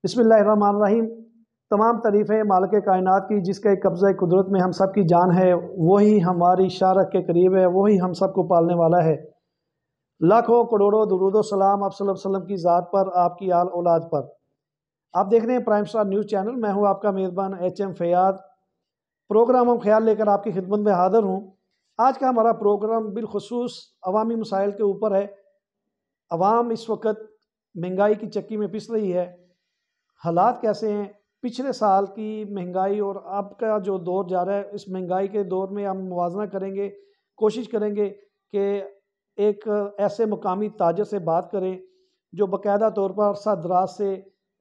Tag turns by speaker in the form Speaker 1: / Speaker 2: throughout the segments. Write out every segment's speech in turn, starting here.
Speaker 1: बिस्मिल्लाहिर्रहमानिर्रहीम। तमाम तारीफ़ें मालिक कायनात की, जिसके कब्ज़े कुदरत में हम सब की जान है। वही हमारी शारक के करीब है, वही हम सब को पालने वाला है। लाखों करोड़ों दुरूद सलाम आप सल्लल्लाहु अलैहि वसल्लम की ज़ात पर, आपकी आल औलाद पर। आप देख रहे हैं प्राइम स्टार न्यूज़ चैनल। मैं हूं आपका मेज़बान HM फ़याद। प्रोग्राम हम ख्याल लेकर आपकी खिदमत में हाज़िर हूं। आज का हमारा प्रोग्राम बिलखुसूस अवामी मसाइल के ऊपर है। अवाम इस वक्त महंगाई की चक्की में पिस रही है। हालात कैसे हैं, पिछले साल की महंगाई और अब का जो दौर जा रहा है, इस महंगाई के दौर में हम मुवाजना करेंगे, कोशिश करेंगे कि एक ऐसे मुकामी ताजर से बात करें जो बाकायदा तौर पर अरसा दराज से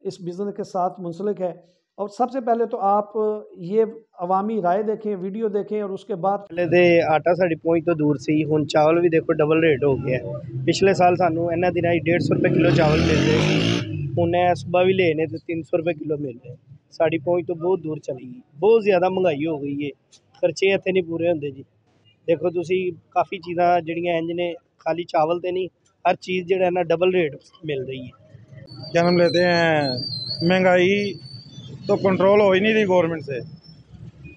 Speaker 1: इस बिज़नेस के साथ मुंसलिक है। और सबसे पहले तो आप ये अवामी राय देखें, वीडियो देखें और उसके बाद
Speaker 2: पहले तो आटा साड़ी पहुँच तो दूर सी, हुण चावल भी देखो डबल रेट हो गया है। पिछले साल सानू इन्हां दिनां 150 रुपये किलो चावल मिलते सी, हुण सुबह भी लेने तो 300 रुपये किलो मिल रहे। साड़ी पहुँच तो बहुत दूर चली गई, बहुत ज़्यादा महंगाई हो गई है। खर्चे इत्थे नहीं पूरे होंदे जी। देखो तुसी काफ़ी चीज़ां जिहड़ियां इंज ने, खाली चावल तो नहीं, हर चीज़ जिहड़ा ना डबल रेट मिल रही है।
Speaker 3: जन्म लेते हैं, महंगाई तो कंट्रोल हो ही नहीं रही गवर्नमेंट से।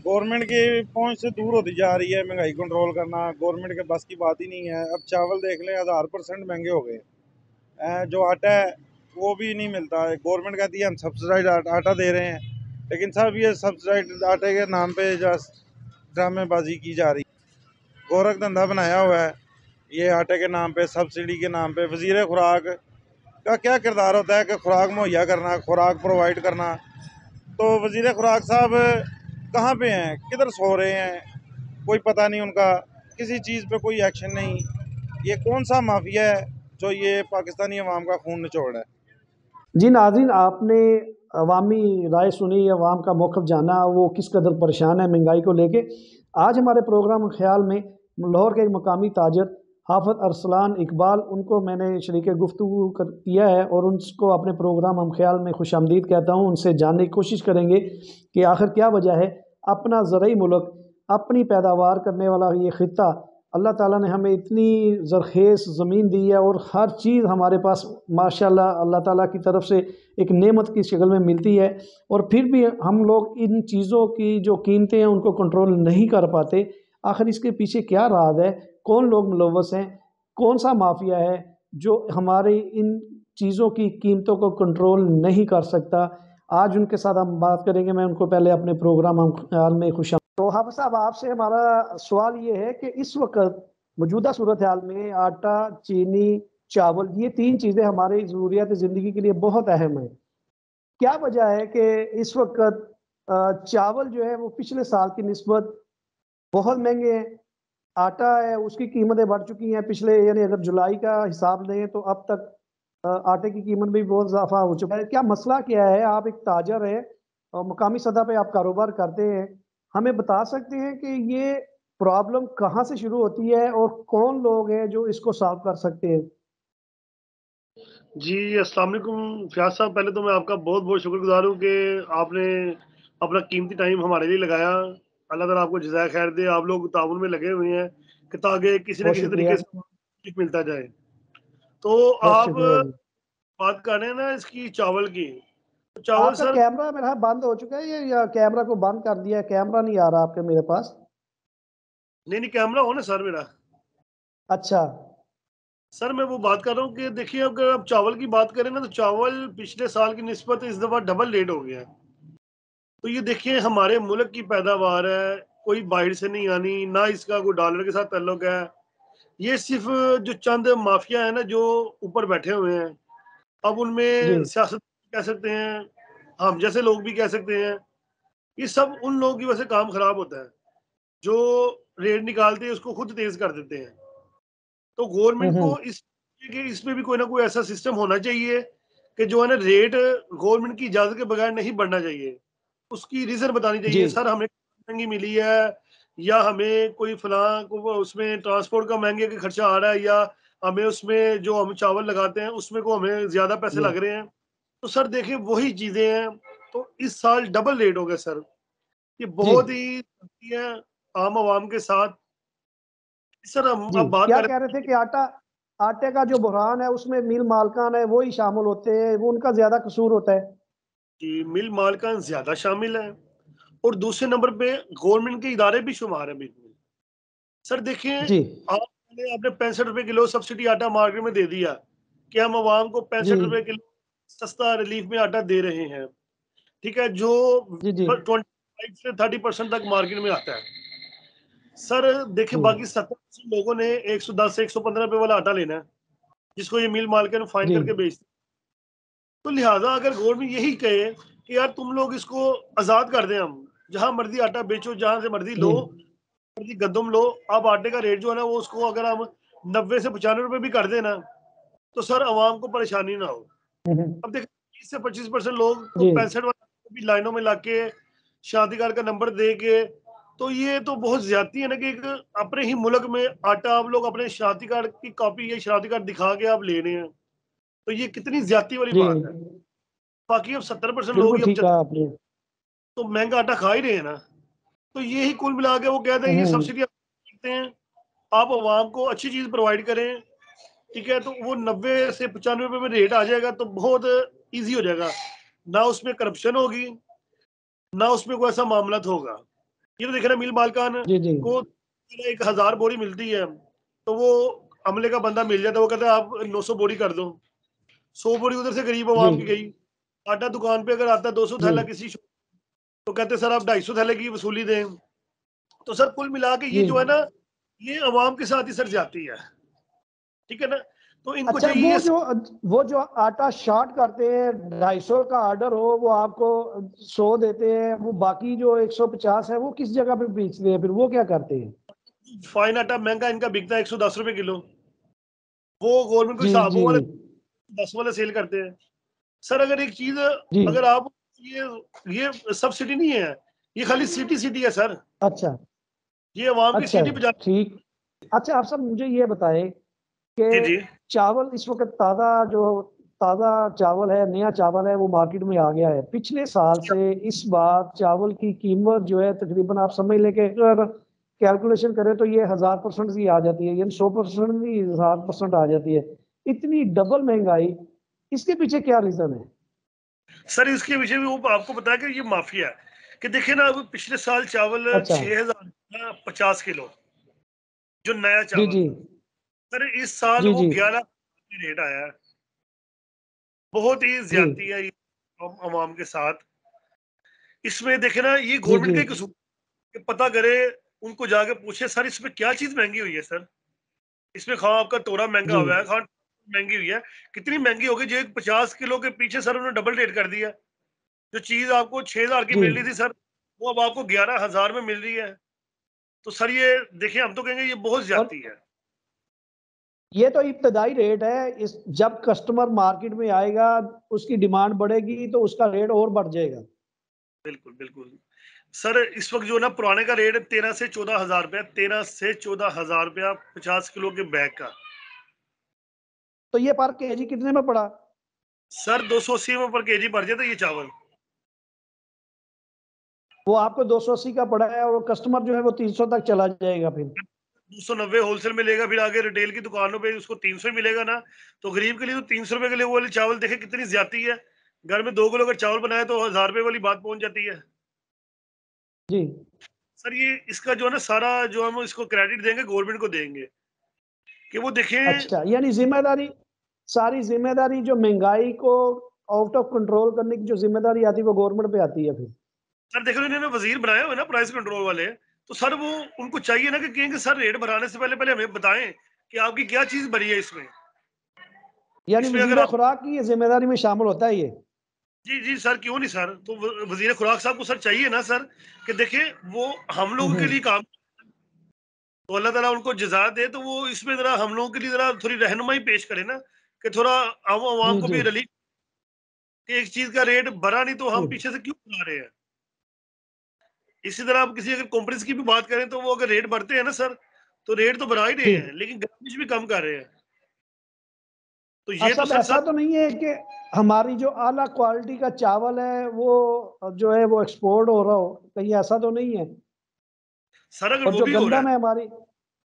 Speaker 3: गवर्नमेंट की पहुंच से दूर होती जा रही है। महंगाई कंट्रोल करना गवर्नमेंट के बस की बात ही नहीं है। अब चावल देख लें, 1000% महंगे हो गए। जो आटा है वो भी नहीं मिलता है। गवर्नमेंट कहती है हम सब्सिडाइज आटा दे रहे हैं, लेकिन सब ये सब्सिडाइज आटे के नाम पे जस्ट ड्रामेबाजी की जा रही है। गोरख धंधा बनाया हुआ है ये आटे के नाम पे, सब्सिडी के नाम पे। वज़ीर खुराक का क्या किरदार होता है कि खुराक मुहैया करना, खुराक प्रोवाइड करना। तो वज़ीर खुराक साहब कहाँ पे हैं, किधर सो रहे हैं, कोई पता नहीं उनका। किसी चीज़ पे कोई एक्शन नहीं। ये कौन सा माफिया है जो ये पाकिस्तानी अवाम का खून निचोड़ रहा है।
Speaker 1: जी नाज़रीन, आपने अवामी राय सुनी, अवाम का मौक़िफ़ जाना, वो किस कदर परेशान है महंगाई को लेके। आज हमारे प्रोग्राम ख्याल में लाहौर के एक मकामी ताजर हाफ़िज़ अरसलान इकबाल, उनको मैंने शरीक गुफ्तगू किया है और उनको अपने प्रोग्राम हम ख्याल में खुशामदीद कहता हूँ। उनसे जानने की कोशिश करेंगे कि आखिर क्या वजह है अपना ज़रई मुल्क, अपनी पैदावार करने वाला ये ख़ित्ता, अल्लाह ताला ने हमें इतनी ज़रख़ेज़ ज़मीन दी है और हर चीज़ हमारे पास माशाल्लाह अल्लाह ताला की तरफ से एक नेमत की शक्ल में मिलती है, और फिर भी हम लोग इन चीज़ों की जो कीमतें हैं उनको कंट्रोल नहीं कर पाते। आखिर इसके पीछे क्या राज है, कौन लोग मुलव्वस हैं, कौन सा माफिया है जो हमारी इन चीज़ों की कीमतों को कंट्रोल नहीं कर सकता। आज उनके साथ हम बात करेंगे। मैं उनको पहले अपने प्रोग्राम हम ख्याल में खुश। तो हाफ़िज़ साहब, आपसे हमारा सवाल ये है कि इस वक्त मौजूदा सूरत हाल में आटा, चीनी, चावल, ये तीन चीज़ें हमारी ज़रूरियात ज़िंदगी के लिए बहुत अहम है। क्या वजह है कि इस वक्त चावल जो है वो पिछले साल की निस्बत बहुत महंगे हैं, आटा है उसकी कीमतें बढ़ चुकी हैं। पिछले यानी अगर जुलाई का हिसाब लें तो अब तक आटे की कीमत में भी बहुत इजाफा हो चुका है। क्या मसला क्या है? आप एक ताजर हैं और मुकामी सतह पे आप कारोबार करते हैं, हमें बता सकते हैं कि ये प्रॉब्लम कहाँ से शुरू होती है और कौन लोग हैं जो इसको सॉल्व कर सकते हैं?
Speaker 4: जी, अस्सलाम वालेकुम फ़ियाज़ साहब, पहले तो मैं आपका बहुत-बहुत शुक्रगुज़ार हूँ कि आपने अपना कीमती टाइम हमारे लिए लगाया। अल्लाह ताला आपको जज़ाए ख़ैर दे। आप लोग ताउन में लगे हुए हैं कि ताकि किसी न
Speaker 1: बहुत
Speaker 4: किसी
Speaker 1: शुक्रिया।
Speaker 4: तरीके से कुछ मिलता जाए। तो
Speaker 1: बहुत
Speaker 4: आप
Speaker 1: शुक्रिया जी।
Speaker 4: बात कर रहे हैं ना इसकी चावल की। तो चावल
Speaker 1: आपका
Speaker 4: सर,
Speaker 1: कैमरा मेरा बंद हो चुका है या कैमरा को बंद कर दिया है? कैमरा नहीं आ रहा आपके मेरे पास।
Speaker 4: नहीं, कैमरा ऑन है सर मेरा।
Speaker 1: अच्छा।
Speaker 4: सर मैं वो बात कर रहा हूँ कि देखिए, अगर आप चावल की बात करें ना, तो चावल पिछले साल की निस्बत इस दफ़ा डबल रेट हो गया है। तो ये देखिए, हमारे मुल्क की पैदावार है, कोई बाहर से नहीं आनी, ना इसका कोई डॉलर के साथ ताल्लुक है। ये सिर्फ जो चंद माफिया है ना जो ऊपर बैठे हुए हैं, अब
Speaker 1: जी।
Speaker 4: उनमें सियासत कह सकते हैं, हम जैसे लोग भी कह सकते हैं। ये सब उन लोगों की वजह से काम खराब होता है जो रेट निकालते हैं उसको खुद तेज कर देते हैं। तो गवर्नमेंट को
Speaker 1: हम्म।
Speaker 4: इसमें भी कोई ना कोई ऐसा सिस्टम होना चाहिए कि जो है ना, रेट गवर्नमेंट की इजाजत के बगैर नहीं बढ़ना चाहिए। उसकी रीजन बतानी
Speaker 1: जी।
Speaker 4: चाहिए, सर हमें महंगी मिली है, या हमें कोई फलां को उसमें ट्रांसपोर्ट का महंगे का खर्चा आ रहा है, या हमें उसमें जो हम चावल लगाते हैं उसमें को हमें ज्यादा पैसे
Speaker 1: जी।
Speaker 4: लग रहे हैं। तो सर देखिए, वही चीजें हैं। तो इस साल डबल रेट हो गया सर। ये
Speaker 1: जी।
Speaker 4: बहुत ही गलती है आम आवाम के साथ। सर हम
Speaker 1: जी,
Speaker 4: अब बात
Speaker 1: क्या
Speaker 4: करें।
Speaker 1: कह रहे थे कि आटे का जो बुरहान है उसमें मिल मालकान है वो ही शामिल होते हैं, वो उनका ज्यादा कसूर होता है।
Speaker 4: कि मिल मालकान ज्यादा शामिल है और दूसरे नंबर पे गवर्नमेंट के इदारे भी शुमार है बिल्कुल। सर देखिए,
Speaker 1: जी
Speaker 4: आपने 65 रुपए किलो सब्सिडी आटा मार्केट में दे दिया कि हम आवाम को
Speaker 1: जी
Speaker 4: 65 रुपए किलो सस्ता रिलीफ में आटा दे रहे हैं, ठीक है, जो
Speaker 1: जी जी
Speaker 4: 25 से 30% तक मार्केट में आता है। सर देखिए,
Speaker 1: जी
Speaker 4: बाकी 70% लोगों ने 110 से 115 रुपए वाला आटा लेना है, जिसको ये मिल मार्केट में फाइन
Speaker 1: जी
Speaker 4: करके बेचते हैं। तो लिहाजा अगर गवर्नमेंट यही कहे कि यार तुम लोग इसको आज़ाद कर दें, हम जहां मर्जी आटा बेचो, जहां से मर्जी
Speaker 1: जी
Speaker 4: लो, मर्जी गंदम लो, आप आटे का रेट जो है ना वो उसको अगर हम 90 से 95 रुपए भी कर देना, तो सर आवाम को परेशानी ना हो।
Speaker 1: हम्म,
Speaker 4: अब देखिए 20 से 25% लोग तो
Speaker 1: जी
Speaker 4: 65 वाले भी लाइनों में लाके शादीगार का नंबर दे के, तो ये तो बहुत ज्यादती है ना कि एक अपने ही मुल्क में आटा आप लोग अपने शादी कार्ड की कॉपी या शादी कार्ड दिखा के आप ले रहे हैं, तो ये कितनी ज्यादती वाली
Speaker 1: जी
Speaker 4: बात है। बाकी अब 70% लोग
Speaker 1: बिल्कुल
Speaker 4: ही अब
Speaker 1: ठीक कहा आपने।
Speaker 4: तो महंगा आटा खा ही रहे हैं ना। तो ये ही कुल मिला के वो कहते हैं ये
Speaker 1: हम्म,
Speaker 4: सब्सिडी करते हैं, आप आवाम को अच्छी चीज प्रोवाइड करें, ठीक है, तो वो 90 से 95 रुपए में रेट आ जाएगा तो बहुत ईजी हो जाएगा, ना उसमें करप्शन होगी, ना उसमें कोई ऐसा मामला होगा। ये तो देखे ना, मिल मालकान
Speaker 1: जी जी
Speaker 4: को 1000 बोरी मिलती है, तो वो अमले का बंदा मिल जाता है, वो कहता है आप 900 बोरी कर दो, 100 बोरी उधर से गरीब
Speaker 1: जी
Speaker 4: आवाम की गई। आटा दुकान पे अगर आता है 200 थैला
Speaker 1: जी
Speaker 4: किसी तो कहते हैं सर आप 250 थैले की वसूली दें। तो सर कुल मिला के ये
Speaker 1: जी।
Speaker 4: जो है ना, ये अवाम के साथ ही सर जाती है, ठीक है ना। तो इनको
Speaker 1: अच्छा,
Speaker 4: चाहिए
Speaker 1: वो जो आटा शॉर्ट करते हैं, 250 का ऑर्डर हो वो आपको 100 देते हैं, वो बाकी जो 150 है वो किस जगह पे बेचते हैं, फिर वो क्या करते हैं?
Speaker 4: फाइन आटा महंगा इनका बिकता है 110 रुपए किलो, वो गवर्नमेंट को
Speaker 1: जी
Speaker 4: हिसाब
Speaker 1: जी
Speaker 4: वाले 10 वाले सेल करते हैं। सर अगर एक चीज,
Speaker 1: जी।
Speaker 4: अगर आप ये सब्सिडी नहीं है, ये खाली सिटी सिटी है सर,
Speaker 1: अच्छा
Speaker 4: ये अवाम की
Speaker 1: अच्छा
Speaker 4: सीटी पे जाती
Speaker 1: ठीक। अच्छा, आप सब मुझे ये बताएं
Speaker 4: है।
Speaker 1: कि
Speaker 4: जी
Speaker 1: चावल इस वक्त ताज़ा चावल है, नया चावल है, वो मार्केट में आ गया है। पिछले साल
Speaker 4: जी
Speaker 1: से इस बार चावल की कीमत जो है तकरीबन आप समझ लें कि अगर कैलकुलेशन करें तो ये 1000% ही आ जाती है, यानी 100% नहीं, 1000% आ जाती है। इतनी डबल महंगाई, इसके पीछे क्या रीजन है?
Speaker 4: सर, इसके विषय में वो आपको बताया कि ये माफिया है कि देखिए ना, अभी पिछले साल चावल
Speaker 1: अच्छा।
Speaker 4: 6000 50 किलो, जो नया
Speaker 1: जी
Speaker 4: चावल
Speaker 1: जी
Speaker 4: था। सर इस साल
Speaker 1: जी
Speaker 4: वो
Speaker 1: जी
Speaker 4: 11 रेट आया है। बहुत ही
Speaker 1: जी
Speaker 4: ज्यादती है ये अवाम के साथ। इसमें देखे ना, ये
Speaker 1: जी
Speaker 4: गवर्नमेंट
Speaker 1: जी
Speaker 4: का ही कसूर है कि पता करे, उनको जाके पूछे सर इसमें क्या चीज महंगी हुई है सर, इसमें खाओ आपका तोड़ा महंगा
Speaker 1: जी
Speaker 4: हुआ है, खान महंगी हुई है, कितनी महंगी होगी जो एक 50 किलो के पीछे सर उन्होंने डबल रेट कर दिया। जो चीज आपको 6000 की
Speaker 1: जी।
Speaker 4: मिल रही थी सर, वो अब आपको 11,000 में मिल रही है। तो सर ये देखिए, हम तो कहेंगे ये बहुत
Speaker 1: और
Speaker 4: ज्यादती है।
Speaker 1: ये तो इब्तदाई रेट है, इस जब कस्टमर मार्केट में आएगा उसकी डिमांड बढ़ेगी तो उसका रेट और बढ़ जाएगा।
Speaker 4: बिल्कुल बिल्कुल। सर इस वक्त जो है ना, पुराने का रेट 13 से 14 हजार रुपया, 13 से 14 हजार रुपया 50 किलो के बैग का।
Speaker 1: तो ये पर केजी कितने में पड़ा?
Speaker 4: सर 280 में पर केजी पड़ जाता ये चावल।
Speaker 1: वो आपको 280 का पड़ा है और कस्टमर जो है वो 300 तक चला जाएगा फिर।
Speaker 4: 290 होलसेल में लेगा, फिर आगे रिटेल की दुकानों पे उसको 300 ही मिलेगा ना। तो गरीब के लिए तो 300 रुपए के लिए वो वाली चावल देखे कितनी ज्यादती है। घर में 2 किलो अगर चावल बनाए तो 1000 रुपए वाली बात पहुंच जाती है।
Speaker 1: जी।
Speaker 4: सर ये इसका जो है ना, सारा जो हम इसको क्रेडिट देंगे गवर्नमेंट को देंगे कि वो देखें।
Speaker 1: अच्छा, यानी जिम्मेदारी, सारी जिम्मेदारी जो महंगाई को आउट ऑफ कंट्रोल करने की जो जिम्मेदारी आती है वो गवर्नमेंट पे आती है फिर।
Speaker 4: सर देखो, इन्होंने वजीर बनाया हुआ है ना प्राइस कंट्रोल वाले, तो सर वो उनको चाहिए ना कि कहेंगे सर रेट बढ़ाने से पहले पहले हमें बताएं कि आपकी क्या चीज बढ़ी है इसमें।
Speaker 1: यानी
Speaker 4: इसमें अगर
Speaker 1: वजीर
Speaker 4: आप,
Speaker 1: खुराक की ये जिम्मेदारी में शामिल होता है ये।
Speaker 4: जी जी सर, क्यों नहीं सर, तो वजीर खुराक साहब को सर चाहिए ना सर कि देखें वो हम लोगों के
Speaker 1: हम्म,
Speaker 4: लिए काम, तो अल्लाह ताला उनको जजा दे, तो वो इसमें जरा हम लोगों के लिए जरा थोड़ी रहनुमाई पेश करे ना, कि थोड़ा आवाम
Speaker 1: जी
Speaker 4: को
Speaker 1: जी
Speaker 4: भी रिलीफ, कि एक चीज का रेट बढ़ा नहीं तो
Speaker 1: जी।
Speaker 4: हम पीछे से क्यों बना रहे हैं। इसी तरह आप किसी अगर कंपनीज की भी बात करें तो वो अगर रेट बढ़ते हैं ना सर, तो रेट तो बढ़ा ही रहे
Speaker 1: जी।
Speaker 4: हैं लेकिन ग्रामीण भी कम कर रहे हैं। तो ये तो
Speaker 1: सब
Speaker 4: सर
Speaker 1: ऐसा
Speaker 4: सर
Speaker 1: तो नहीं है कि हमारी जो आला क्वालिटी का चावल है वो जो है वो एक्सपोर्ट हो रहा हो, कहीं ऐसा तो नहीं है?
Speaker 4: सर अगर
Speaker 1: और
Speaker 4: वो
Speaker 1: जो
Speaker 4: भी हो रहा
Speaker 1: गंदम
Speaker 4: है।
Speaker 1: है हमारी,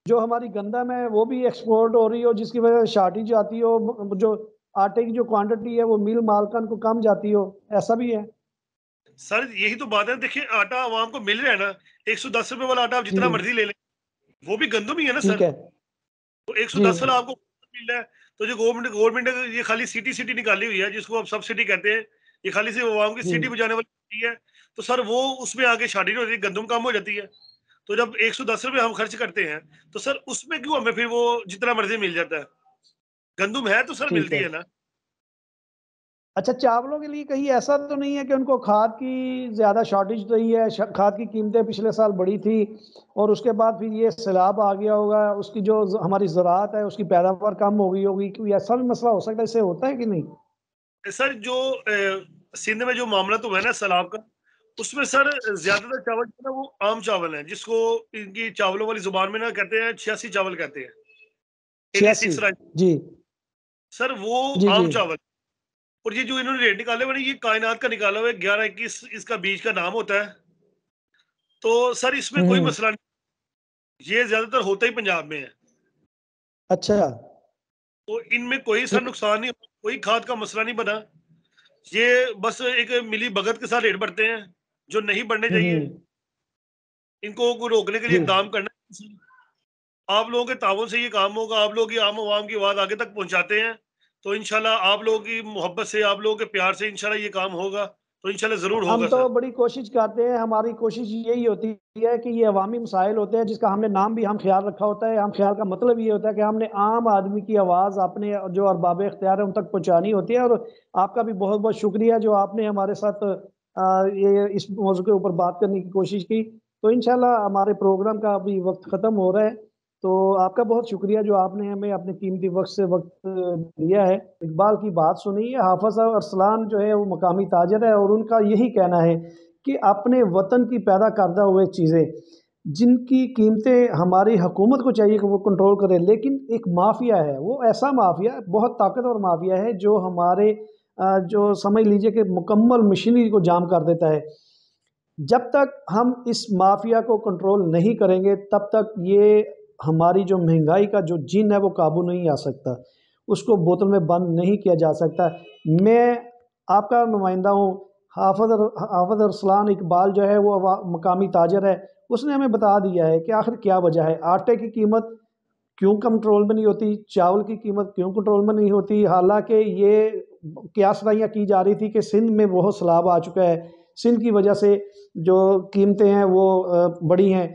Speaker 1: जो हमारी गंदम है वो भी एक्सपोर्ट हो रही हो, जिसकी वजह से शॉर्टेज आती हो, जो आटे की जो क्वांटिटी है वो मिल मालकन को कम जाती हो, ऐसा भी है?
Speaker 4: सर यही तो बात है, देखिए आटा आवाम को मिल रहा है ना, 110 रुपए वाला आटा आप
Speaker 1: जी
Speaker 4: जितना मर्जी ले लें, वो भी गंदम ही है ना
Speaker 1: ठीक
Speaker 4: सर।
Speaker 1: है।
Speaker 4: तो
Speaker 1: जी
Speaker 4: 110 वाला आपको मिल रहा है, तो जो गवर्नमेंट ने ये खाली सिटी सिटी निकाली हुई है, जिसको आप सब्सिडी कहते हैं, ये खाली सिर्फ आवाम की
Speaker 1: जी
Speaker 4: सिटी बचाने वाली चीज़ है। तो सर वो उसमें आगे शादी नहीं होती, गंदम कम हो जाती है। तो जब 110 रुपए हम खर्च करते हैं, तो सर उसमें क्यों हमें फिर वो जितना मर्जी मिल जाता है? गंदम है तो सर
Speaker 1: ठीक
Speaker 4: मिलती
Speaker 1: है।
Speaker 4: है ना।
Speaker 1: अच्छा, चावलों के लिए कहीं ऐसा तो नहीं है कि उनको खाद की ज़्यादा शॉर्टेज रही है? खाद की कीमतें पिछले साल बढ़ी थी और उसके बाद फिर ये सैलाब आ गया होगा, उसकी जो हमारी ज़राअत है उसकी पैदावार कम हो गई होगी, कोई ऐसा भी मसला हो सकता है? इससे होता है कि नहीं?
Speaker 4: सर जो सिंध में जो मामला तो हुआ है ना सैलाब का, उसमें सर ज्यादातर चावल जो है ना वो आम चावल है, जिसको इनकी चावलों वाली जुबान में ना कहते हैं 86 चावल कहते हैं,
Speaker 1: 86।
Speaker 4: 86 राइस।
Speaker 1: जी
Speaker 4: सर वो
Speaker 1: जी जी।
Speaker 4: आम चावल। और ये जो इन्होंने रेट निकाले हुए ना, ये कायनात का निकाला हुआ है, 11-21 इसका बीज का नाम होता है। तो सर इसमें कोई
Speaker 1: हम्म।
Speaker 4: मसला नहीं, ये ज्यादातर होता ही पंजाब में है।
Speaker 1: अच्छा।
Speaker 4: तो इनमें कोई सर
Speaker 1: लेकिन
Speaker 4: नुकसान नहीं, कोई खाद का मसला नहीं बना। ये बस एक मिली भगत के साथ रेट बढ़ते हैं, जो नहीं बढ़ने चाहिए।
Speaker 1: हम्म।
Speaker 4: इनको रोकने के लिए
Speaker 1: जी।
Speaker 4: इकदाम करना है। आप लोगों के ताउन से ये काम होगा, आप लोग ये आम आवाम की आवाज़ आगे तक पहुँचाते हैं, तो इंशाल्लाह आप लोगों की मोहब्बत से, आप लोगों के प्यार से इंशाल्लाह ये काम होगा, तो इंशाल्लाह ज़रूर
Speaker 1: हम
Speaker 4: होगा
Speaker 1: तो
Speaker 4: सर।
Speaker 1: बड़ी कोशिश करते हैं, हमारी कोशिश यही होती है कि ये अवामी मसाइल होते हैं जिसका हमने नाम भी हम ख्याल रखा होता है। हम ख्याल का मतलब ये होता है कि हमने आम आदमी की आवाज़ अपने जो अरबाब इख्तियार है उन तक पहुँचानी होती है। और आपका भी बहुत बहुत शुक्रिया जो आपने हमारे साथ ये इस मौजू के ऊपर बात करने की कोशिश की। तो इंशाल्लाह हमारे प्रोग्राम का अभी वक्त ख़त्म हो रहा है, तो आपका बहुत शुक्रिया जो आपने हमें अपने कीमती वक्त से वक्त दिया है। इकबाल की बात सुनी है, हाफ़िज़ अरसलान जो है वो मकामी ताजर है और उनका यही कहना है कि अपने वतन की पैदा करदा हुए चीज़ें जिनकी कीमतें हमारी हुकूमत को चाहिए कि वो कंट्रोल करे, लेकिन एक माफिया है, वो ऐसा माफिया है, बहुत ताकतवर माफिया है जो हमारे जो समझ लीजिए कि मुकम्मल मशीनरी को जाम कर देता है। जब तक हम इस माफिया को कंट्रोल नहीं करेंगे तब तक ये हमारी जो महंगाई का जो जिन है वो काबू नहीं आ सकता, उसको बोतल में बंद नहीं किया जा सकता। मैं आपका नुमाइंदा हूँ। हाफ़िज़ अरसलान इकबाल जो है वो मकामी ताजर है, उसने हमें बता दिया है कि आखिर क्या वजह है, आटे की कीमत क्यों कंट्रोल में नहीं होती, चावल की कीमत क्यों कंट्रोल में नहीं होती। हालांकि ये क्यासराइयाँ की जा रही थी कि सिंध में बहुत सैलाब आ चुका है, सिंध की वजह से जो कीमतें हैं वो बढ़ी हैं।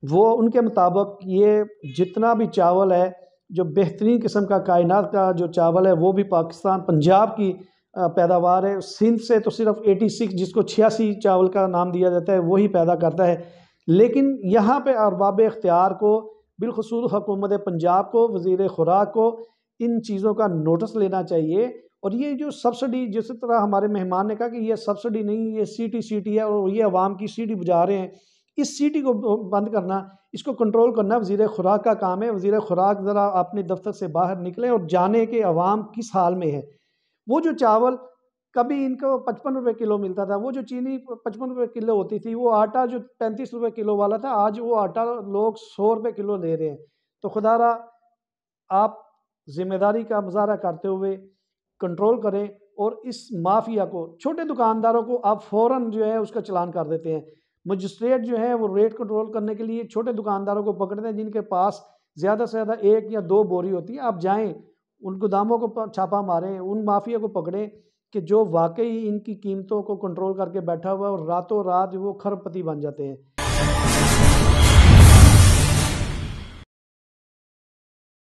Speaker 1: वो उनके मुताबिक ये जितना भी चावल है, जो बेहतरीन किस्म का कायनात का जो चावल है वो भी पाकिस्तान पंजाब की पैदावार है। सिंध से तो सिर्फ 86 जिसको 86 चावल का नाम दिया जाता है वही पैदा करता है। लेकिन यहाँ पे अरबाब इख्तियार को, बिलखुसूस हुकूमत पंजाब को, वज़ीर खुराक को इन चीज़ों का नोटिस लेना चाहिए। और ये जो सब्सिडी, जिस तरह हमारे मेहमान ने कहा कि ये सब्सिडी नहीं, ये सीटी है और ये अवाम की सीटी बुझा रहे हैं, इस सीटी को बंद करना, इसको कंट्रोल करना वज़ीर खुराक का काम है। वज़ीर खुराक ज़रा अपने दफ्तर से बाहर निकले और जाने कि अवाम किस हाल में है। वो जो चावल कभी इनको 55 रुपए किलो मिलता था, वो जो चीनी 55 रुपए किलो होती थी, वो आटा जो 35 रुपए किलो वाला था, आज वो आटा लोग 100 रुपए किलो ले रहे हैं। तो खुदारा आप ज़िम्मेदारी का मुज़ाहरा करते हुए कंट्रोल करें और इस माफिया को, छोटे दुकानदारों को आप फ़ौरन जो है उसका चालान कर देते हैं। मजिस्ट्रेट जो है वो रेट कंट्रोल करने के लिए छोटे दुकानदारों को पकड़ते हैं जिनके पास ज़्यादा से ज़्यादा 1 या 2 बोरी होती है। आप जाएँ, उन गोदामों को छापा मारें, उन माफिया को पकड़ें कि जो वाक़ई इनकी कीमतों को कंट्रोल करके बैठा हुआ है और रातों रात वो खरबपति बन जाते हैं।